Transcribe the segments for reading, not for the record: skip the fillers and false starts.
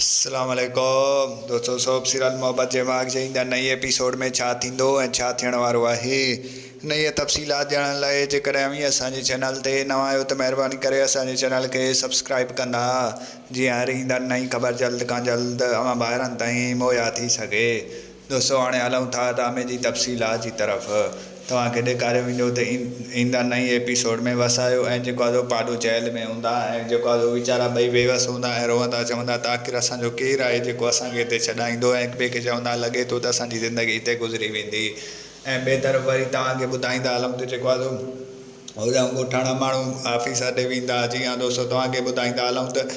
अस्सलामुअलैकुम दोस्तों, सोब सीरियल मोहब्बत जे माग जे ईंदड़ नई एपिसोड में छा थींदो ऐं छा थियण वारो आहे। नई तफ़सीलात ॼाणण लाइ जेकर अव्हीं असांजे चैनल ते नवां आहियो त महिरबानी करे असांजे चैनल खे सब्सक्राइब कंदा, जीअं हर ईंदड़ नई ख़बर जल्द खां जल्द अवां ॿाहिरनि ताईं मुहैया थी सघे। दोस्तों, हाणे हलूं था ड्रामे जी तफ़सीलात जी तरफ़। तव्हांखे ॾेखारियो वेंदो त ईंदड़ नई एपिसोड में वसायो ऐं जेको आहे पाॾो जेल में हूंदा ऐं जेको आहे वीचारा ॿई बेवस हूंदा ऐं रोअंदा, चवंदा त आख़िर असांजो केरु आहे जेको असांखे हिते छॾाईंदो, ऐं हिक ॿिए खे चवंदा लॻे थो त असांजी ज़िंदगी हिते गुज़री वेंदी। ऐं ॿिए तरफ़ वरी तव्हांखे ॿुधाईंदा हलूं त जेको आहे होॾां ॻोठाणा माण्हू ऑफिसर ॾे वेंदा। जीअं दोस्तों तव्हांखे ॿुधाईंदा हलूं त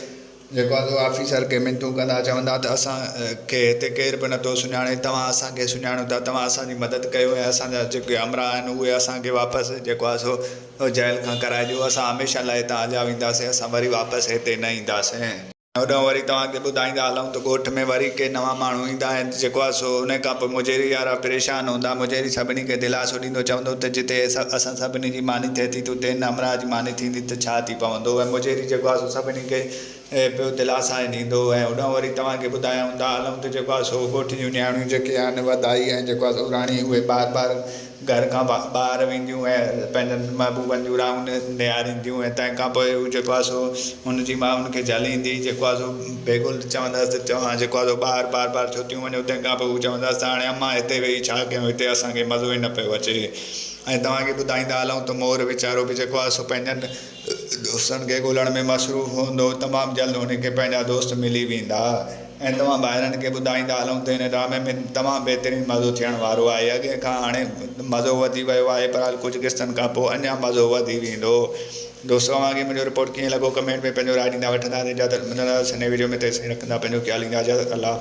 जेको आहे ऑफिसर खे मिनतूं कंदा, चवंदा त असांखे हिते केर बि नथो सुञाणे, तव्हां असांखे सुञाणो था, तव्हां असांजी मदद कयो ऐं असांजा जेके अमरा आहिनि उहे असांखे वापसि जेको आहे सो जेल खां कराए ॾियो। असां हमेशह लाइ हितां हलिया वेंदासीं, असां वरी वापसि हिते न ईंदासीं। होॾां वरी तव्हांखे ॿुधाईंदा हलूं त ॻोठ में वरी के नवां माण्हू ईंदा आहिनि। जेको आहे सो उन खां पोइ मुजेरी वारा परेशान हूंदा। मुजेरी सभिनी खे दिलासो ॾींदो, चवंदो त जिते असां सभिनी जी मानी थिए थी त उते हिन अमरा जी मानी थींदी त छा थी पवंदो। ऐं मुजेरी जेको आहे सो सभिनी खे पियो दिलासा ॾींदो। ऐं होॾां वरी तव्हांखे ॿुधाईंदा हलूं त जेको आहे सो ॻोठ जूं न्याणियूं जेके आहिनि वधाई ऐं जेको आहे सो राणी, उहे बार बार घर खां ॿाहिरि वेंदियूं ऐं पंहिंजनि महबूबनि जूं राउंड निहारींदियूं। ऐं तंहिंखां पोइ हू जेको आहे सो हुनजी माउ हुनखे झलींदी, जेको आहे सो बेगुल चवंदसि त तव्हां जेको आहे सो ॿाहिरि बार बार छो थियूं वञो। तंहिंखां पोइ हू चवंदसि त हाणे अम्मा हिते वेही छा कयूं, हिते असांखे मज़ो ई न पियो अचे। ऐं तव्हांखे ॿुधाईंदा हलूं त मोर वीचारो बि जेको आहे सो पंहिंजनि दोस्तनि खे ॻोल्हण में मसरूफ़ हूंदो। तमामु जल्द हुनखे पंहिंजा दोस्त मिली वेंदा। ऐं तव्हां ॿाहिरनि खे ॿुधाईंदा हलूं त हिन ड्रामे में तमामु बहितरीनु मज़ो थियण वारो आहे। अॻे खां हाणे मज़ो वधी वियो आहे, पर कुझु किस्तनि खां पोइ अञा मज़ो वधी वेंदो। दोस्तों, तव्हांखे मुंहिंजो रिपोर्ट कीअं लॻो कमेंट में पंहिंजो राय ॾींदा। वठंदा इजाज़त, मिलंदासीं नए वीडियो में। तेसिताईं रखंदा पंहिंजो ख़्यालु, ईंदा इजाज़त। अल्लाह।